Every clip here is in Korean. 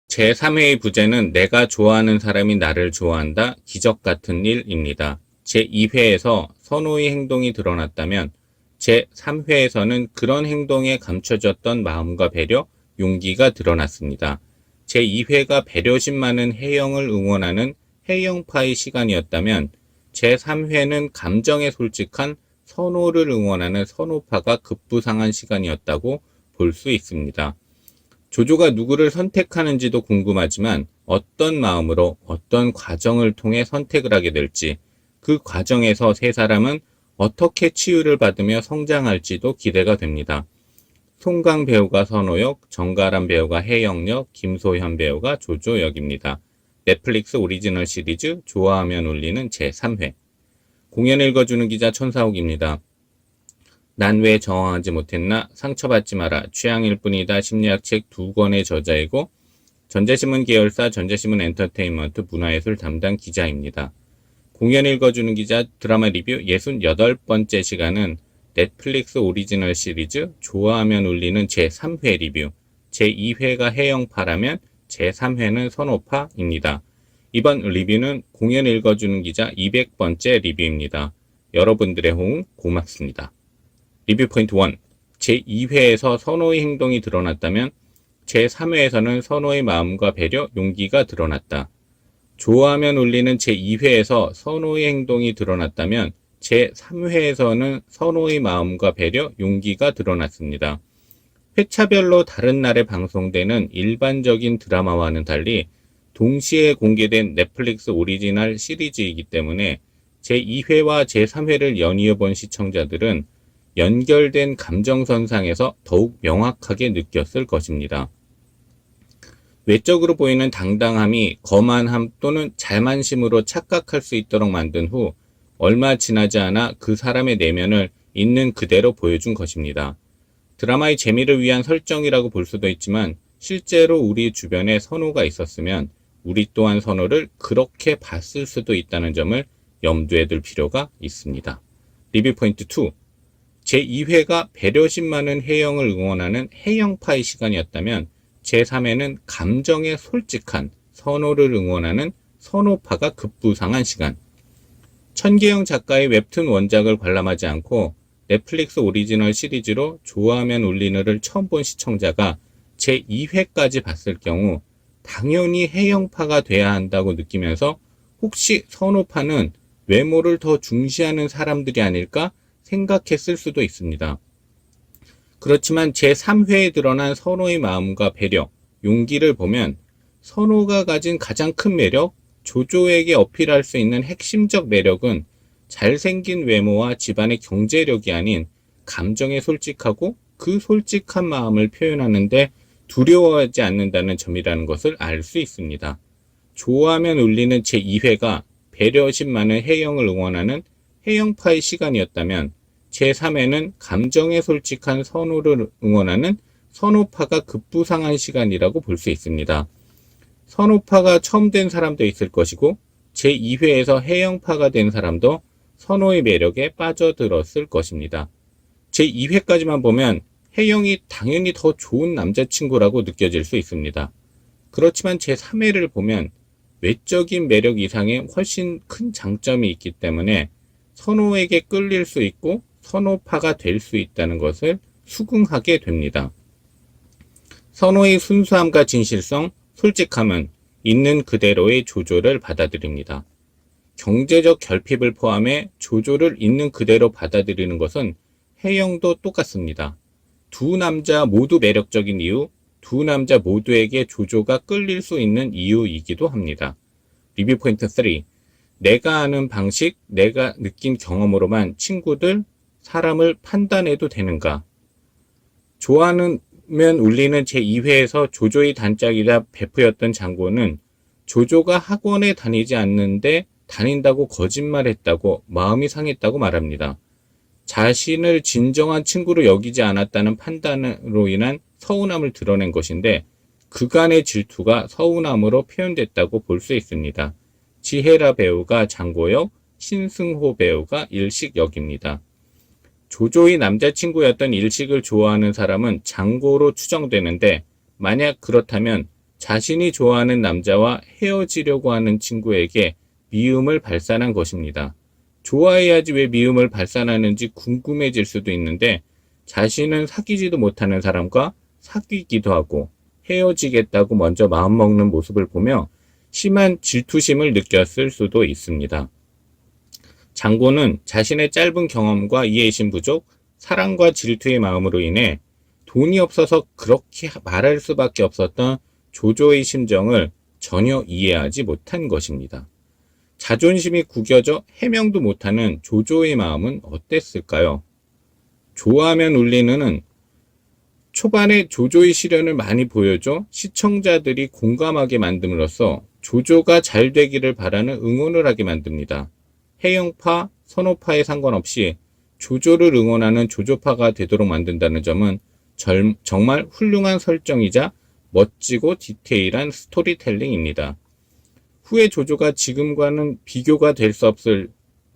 제3회의 부제는 내가 좋아하는 사람이 나를 좋아한다. 기적 같은 일입니다. 제2회에서 선호의 행동이 드러났다면 제3회에서는 그런 행동에 감춰졌던 마음과 배려, 용기가 드러났습니다. 제2회가 배려심 많은 혜영을 응원하는 혜영파의 시간이었다면 제3회는 감정에 솔직한 선호를 응원하는 선호파가 급부상한 시간이었다고 볼 수 있습니다. 조조가 누구를 선택하는지도 궁금하지만 어떤 마음으로 어떤 과정을 통해 선택을 하게 될지, 그 과정에서 세 사람은 어떻게 치유를 받으며 성장할지도 기대가 됩니다. 송강 배우가 선호역, 정가람 배우가 혜영역, 김소현 배우가 조조역입니다. 넷플릭스 오리지널 시리즈 좋아하면 울리는 제3회. 공연 읽어주는 기자 천사옥입니다. 난 왜 저항하지 못했나? 상처받지 마라. 취향일 뿐이다. 심리학책 2권의 저자이고 전자신문 계열사 전자신문 엔터테인먼트 문화예술 담당 기자입니다. 공연 읽어주는 기자 드라마 리뷰 68번째 시간은 넷플릭스 오리지널 시리즈 좋아하면 울리는 제3회 리뷰, 제2회가 혜영파라면 제3회는 선호파입니다. 이번 리뷰는 공연 읽어주는 기자 200번째 리뷰입니다. 여러분들의 호응 고맙습니다. 리뷰 포인트 1. 제2회에서 선호의 행동이 드러났다면 제3회에서는 선호의 마음과 배려, 용기가 드러났다. 좋아하면 울리는 제2회에서 선호의 행동이 드러났다면 제3회에서는 선호의 마음과 배려, 용기가 드러났습니다. 회차별로 다른 날에 방송되는 일반적인 드라마와는 달리 동시에 공개된 넷플릭스 오리지널 시리즈이기 때문에 제2회와 제3회를 연이어 본 시청자들은 연결된 감정선상에서 더욱 명확하게 느꼈을 것입니다. 외적으로 보이는 당당함이 거만함 또는 잘만심으로 착각할 수 있도록 만든 후 얼마 지나지 않아 그 사람의 내면을 있는 그대로 보여준 것입니다. 드라마의 재미를 위한 설정이라고 볼 수도 있지만 실제로 우리 주변에 선호가 있었으면 우리 또한 선호를 그렇게 봤을 수도 있다는 점을 염두에 둘 필요가 있습니다. 리뷰 포인트 2. 제2회가 배려심 많은 혜영을 응원하는 혜영파의 시간이었다면 제3회는 감정에 솔직한 선호를 응원하는 선호파가 급부상한 시간. 천계영 작가의 웹툰 원작을 관람하지 않고 넷플릭스 오리지널 시리즈로 좋아하면 울리는를 처음 본 시청자가 제2회까지 봤을 경우 당연히 혜영파가 돼야 한다고 느끼면서 혹시 선호파는 외모를 더 중시하는 사람들이 아닐까 생각했을 수도 있습니다. 그렇지만 제3회에 드러난 선호의 마음과 배려, 용기를 보면 선호가 가진 가장 큰 매력, 조조에게 어필할 수 있는 핵심적 매력은 잘생긴 외모와 집안의 경제력이 아닌 감정에 솔직하고 그 솔직한 마음을 표현하는데 두려워하지 않는다는 점이라는 것을 알 수 있습니다. 좋아하면 울리는 제2회가 배려심 많은 혜영을 응원하는 혜영파의 시간이었다면 제3회는 감정에 솔직한 선호를 응원하는 선호파가 급부상한 시간이라고 볼 수 있습니다. 선호파가 처음 된 사람도 있을 것이고 제2회에서 혜영파가 된 사람도 선호의 매력에 빠져들었을 것입니다. 제2회까지만 보면 혜영이 당연히 더 좋은 남자친구라고 느껴질 수 있습니다. 그렇지만 제3회를 보면 외적인 매력 이상의 훨씬 큰 장점이 있기 때문에 선호에게 끌릴 수 있고 선호파가 될 수 있다는 것을 수긍하게 됩니다. 선호의 순수함과 진실성, 솔직함은 있는 그대로의 조조를 받아들입니다. 경제적 결핍을 포함해 조조를 있는 그대로 받아들이는 것은 혜영도 똑같습니다. 두 남자 모두 매력적인 이유, 두 남자 모두에게 조조가 끌릴 수 있는 이유이기도 합니다. 리뷰 포인트 3. 내가 아는 방식, 내가 느낀 경험으로만 친구들, 사람을 판단해도 되는가? 좋아하면 울리는 제2회에서 조조의 단짝이자 베프였던 장고는 조조가 학원에 다니지 않는데 다닌다고 거짓말했다고 마음이 상했다고 말합니다. 자신을 진정한 친구로 여기지 않았다는 판단으로 인한 서운함을 드러낸 것인데 그간의 질투가 서운함으로 표현됐다고 볼 수 있습니다. 지혜라 배우가 장고역, 신승호 배우가 일식역입니다. 조조의 남자친구였던 일식을 좋아하는 사람은 장고로 추정되는데 만약 그렇다면 자신이 좋아하는 남자와 헤어지려고 하는 친구에게 미움을 발산한 것입니다. 좋아해야지 왜 미움을 발산하는지 궁금해질 수도 있는데 자신은 사귀지도 못하는 사람과 사귀기도 하고 헤어지겠다고 먼저 마음먹는 모습을 보며 심한 질투심을 느꼈을 수도 있습니다. 장고는 자신의 짧은 경험과 이해심 부족, 사랑과 질투의 마음으로 인해 돈이 없어서 그렇게 말할 수밖에 없었던 조조의 심정을 전혀 이해하지 못한 것입니다. 자존심이 구겨져 해명도 못하는 조조의 마음은 어땠을까요? 좋아하면 울리는은 초반에 조조의 시련을 많이 보여줘 시청자들이 공감하게 만듦으로써 조조가 잘 되기를 바라는 응원을 하게 만듭니다. 해영파, 선호파에 상관없이 조조를 응원하는 조조파가 되도록 만든다는 점은 정말 훌륭한 설정이자 멋지고 디테일한 스토리텔링입니다. 후에 조조가 지금과는 비교가 될 수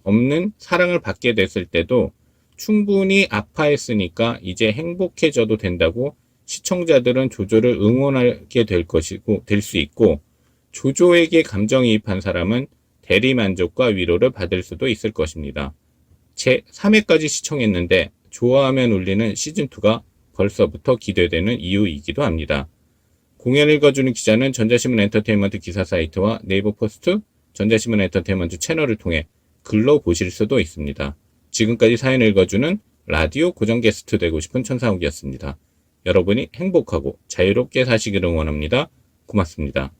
없는 사랑을 받게 됐을 때도 충분히 아파했으니까 이제 행복해져도 된다고 시청자들은 조조를 응원하게 될 수 있고, 조조에게 감정이입한 사람은 대리만족과 위로를 받을 수도 있을 것입니다. 제 3회까지 시청했는데 좋아하면 울리는 시즌2가 벌써부터 기대되는 이유이기도 합니다. 공연 읽어주는 기자는 전자신문 엔터테인먼트 기사 사이트와 네이버 포스트, 전자신문 엔터테인먼트 채널을 통해 글로 보실 수도 있습니다. 지금까지 사연 읽어주는 라디오 고정 게스트 되고 싶은 천상욱이었습니다. 여러분이 행복하고 자유롭게 사시기를 응원합니다. 고맙습니다.